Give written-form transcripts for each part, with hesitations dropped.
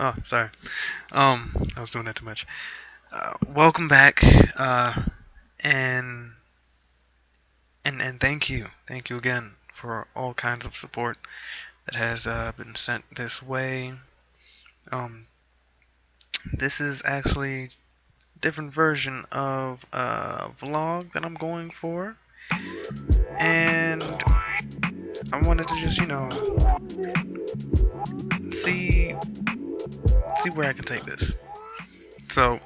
Oh, sorry. I was doing that too much. Welcome back, and and thank you again for all kinds of support that has been sent this way. Um, this is actually a different version of a vlog that I'm going for, and I wanted to just see where I can take this. So,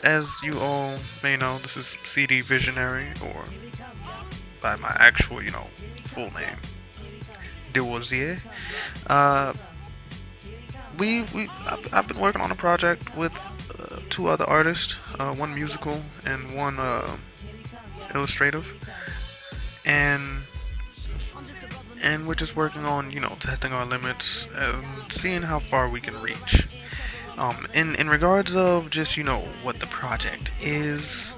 as you all may know, this is CD Visionary, or by my actual, full name, Dewitt. Uh, I've been working on a project with two other artists, one musical and one illustrative, and we're just working on, testing our limits and seeing how far we can reach. In regards of just what the project is,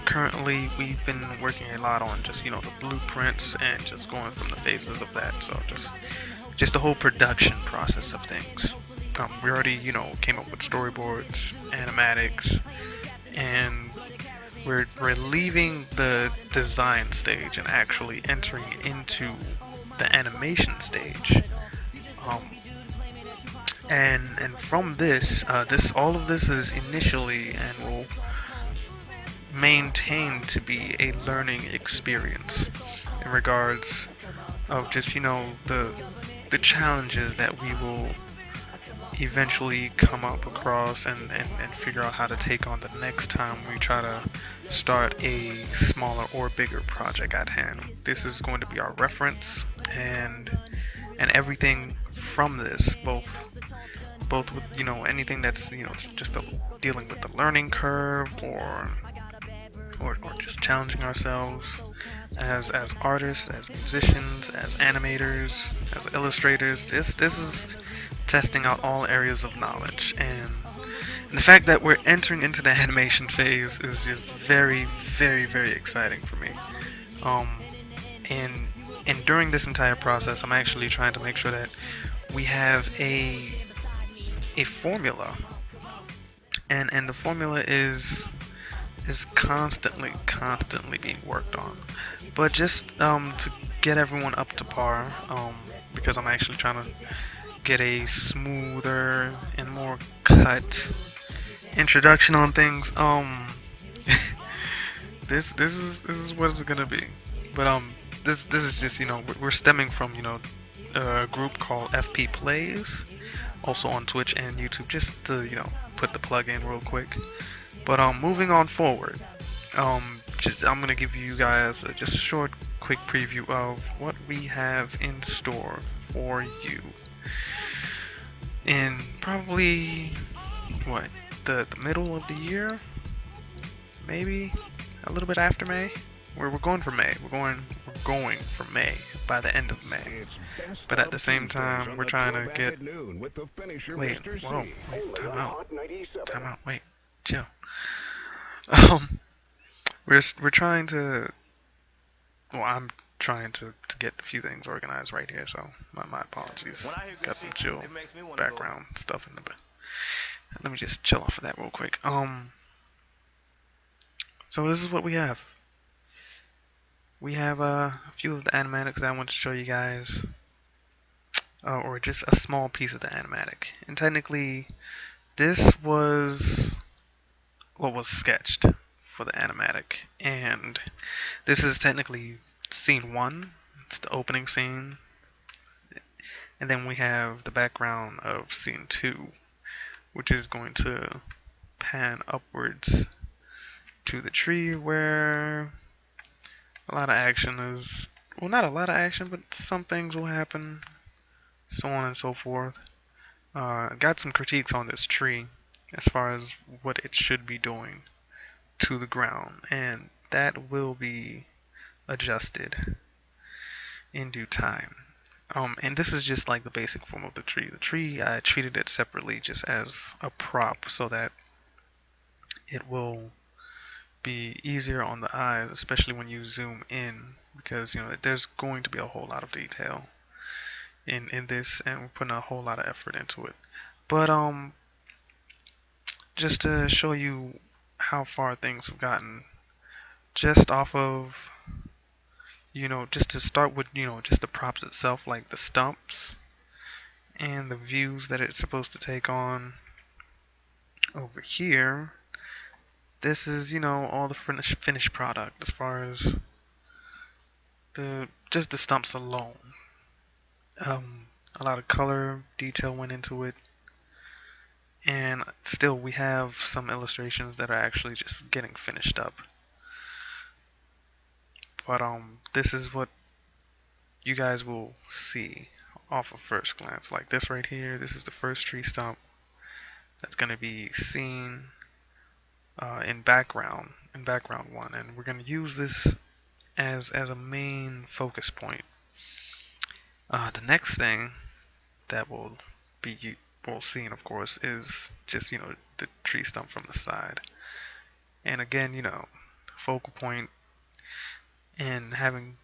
currently we've been working a lot on just the blueprints and just going from the phases of that. So just the whole production process of things. We already came up with storyboards, animatics, and we're leaving the design stage and actually entering into the animation stage. And from this, all of this is initially and will maintain to be a learning experience in regards of just the challenges that we will eventually come up across and figure out how to take on the next time we try to start a smaller or bigger project at hand. This is going to be our reference, and everything from this, both with anything that's just dealing with the learning curve, or just challenging ourselves as artists, as musicians, as animators, as illustrators. This is testing out all areas of knowledge, and the fact that we're entering into the animation phase is just very, very, very exciting for me. And during this entire process, I'm actually trying to make sure that we have a formula, and the formula is constantly being worked on. But just to get everyone up to par, because I'm actually trying to get a smoother and more cut introduction on things. This is what it's gonna be. But this is just we're stemming from a group called FP Plays, also on Twitch and YouTube, just to put the plug in real quick. But moving on forward, I'm gonna give you guys just a short, quick preview of what we have in store for you in probably the middle of the year, maybe a little bit after May. We're going for May. We're going for May by the end of May. But at the same time, we're trying to get. Time out. Wait, chill. We're trying to. Well, I'm trying to get a few things organized right here. So my apologies. Got some chill background stuff in the. Let me just chill off of that real quick. So this is what we have. We have a few of the animatics that I want to show you guys, or just a small piece of the animatic. And technically, this was what was sketched for the animatic, and this is technically scene 1. It's the opening scene, and then we have the background of scene 2, which is going to pan upwards to the tree where a lot of action is, well, not a lot of action, but some things will happen, so on and so forth. Got some critiques on this tree as far as what it should be doing to the ground, and that will be adjusted in due time. And this is just like the basic form of the tree. The tree, I treated it separately just as a prop so that it will be easier on the eyes, especially when you zoom in, because there's going to be a whole lot of detail in this, and we're putting a whole lot of effort into it. But just to show you how far things have gotten, just off of, just to start with, just the props itself, like the stumps and the views that it's supposed to take on. Over here, this is, all the finished product as far as just the stumps alone. A lot of color detail went into it, and still we have some illustrations that are actually just getting finished up. But this is what you guys will see off of first glance. Like this right here, this is the first tree stump that's going to be seen in background 1, and we're going to use this as a main focus point. The next thing that we'll see, of course, is just the tree stump from the side, and again, focal point and having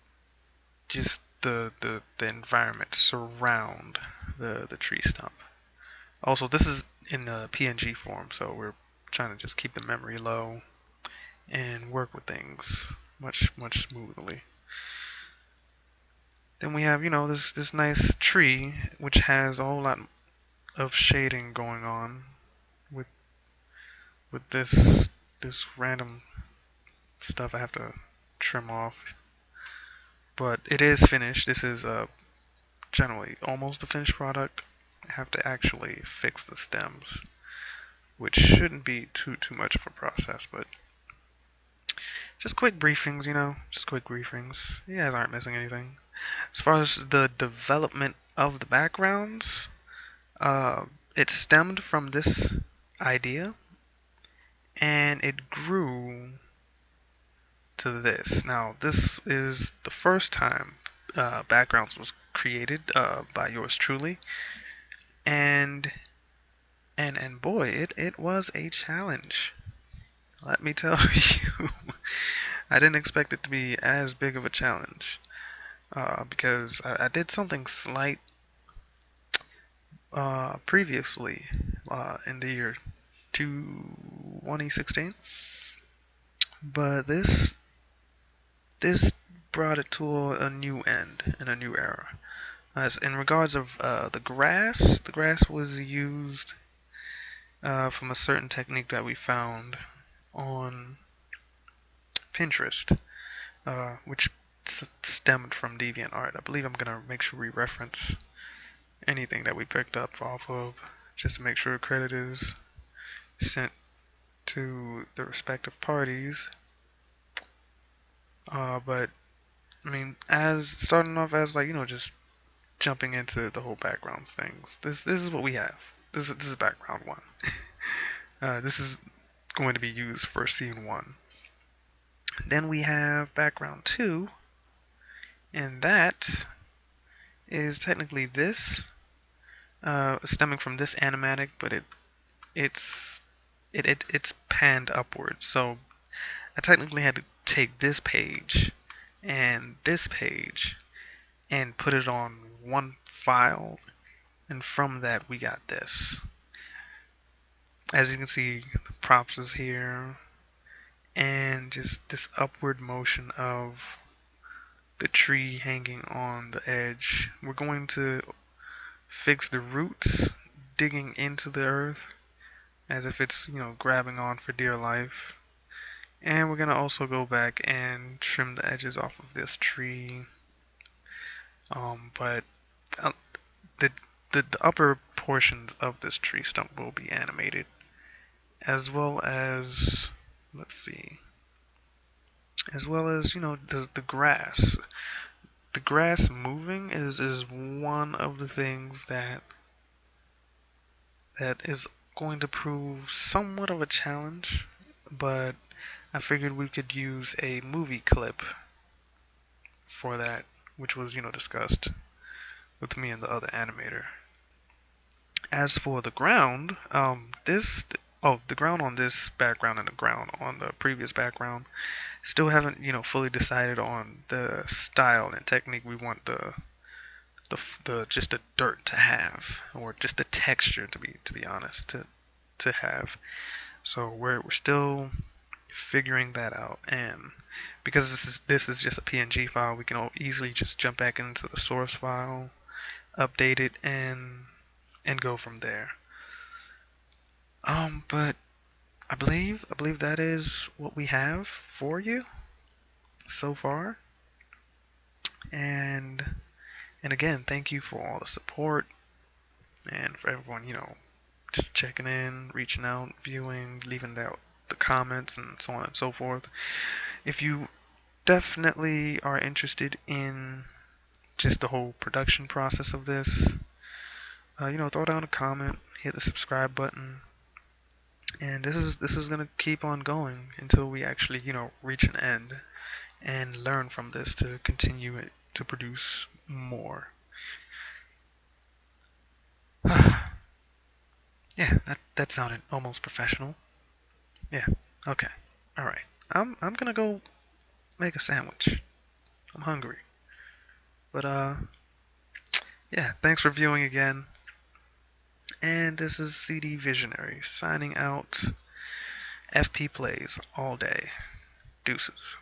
just the environment surround the tree stump. Also, this is in the PNG form, so we're trying to just keep the memory low and work with things much smoothly. Then we have, this nice tree which has a whole lot of shading going on with this random stuff I have to trim off. But it is finished. This is generally almost a finished product. I have to actually fix the stems, which shouldn't be too much of a process, but just quick briefings, just quick briefings. You guys aren't missing anything. As far as the development of the backgrounds, it stemmed from this idea, and it grew to this. Now, this is the first time backgrounds was created by yours truly, and boy, it was a challenge. Let me tell you, I didn't expect it to be as big of a challenge, because I did something slight previously in the year 2016, but this brought it to a new end and a new era. In regards of the grass was used from a certain technique that we found on Pinterest, which stemmed from DeviantArt. I believe I'm gonna make sure we reference anything that we picked up off of, just to make sure credit is sent to the respective parties. But I mean, as starting off as just jumping into the whole backgrounds things. This is what we have. This is background 1. This is going to be used for scene 1. Then we have background 2, and that is technically this, stemming from this animatic, but it's panned upwards. So I technically had to take this page and put it on one file, and from that we got this. As you can see, the props is here, and just this upward motion of the tree hanging on the edge. We're going to fix the roots digging into the earth as if it's grabbing on for dear life, and we're gonna also go back and trim the edges off of this tree. But the upper portions of this tree stump will be animated, as well as the grass. The grass moving is one of the things that is going to prove somewhat of a challenge, but I figured we could use a movie clip for that, which was discussed with me and the other animator. As for the ground, the ground on this background and the ground on the previous background, still haven't fully decided on the style and technique we want the just the dirt to have, or just the texture, to be honest, to have. So we're still figuring that out, and because this is just a PNG file, we can easily just jump back into the source file, update it, and go from there. But I believe that is what we have for you so far. And again, thank you for all the support and for everyone, just checking in, reaching out, viewing, leaving the comments and so on and so forth. If you definitely are interested in just the whole production process of this, throw down a comment, hit the subscribe button, and this is gonna keep on going until we actually, reach an end and learn from this to continue it to produce more. Yeah, that sounded almost professional. Yeah. Okay. All right. I'm gonna go make a sandwich. I'm hungry. But yeah. Thanks for viewing again. And this is CD Visionary signing out. FP plays all day. Deuces.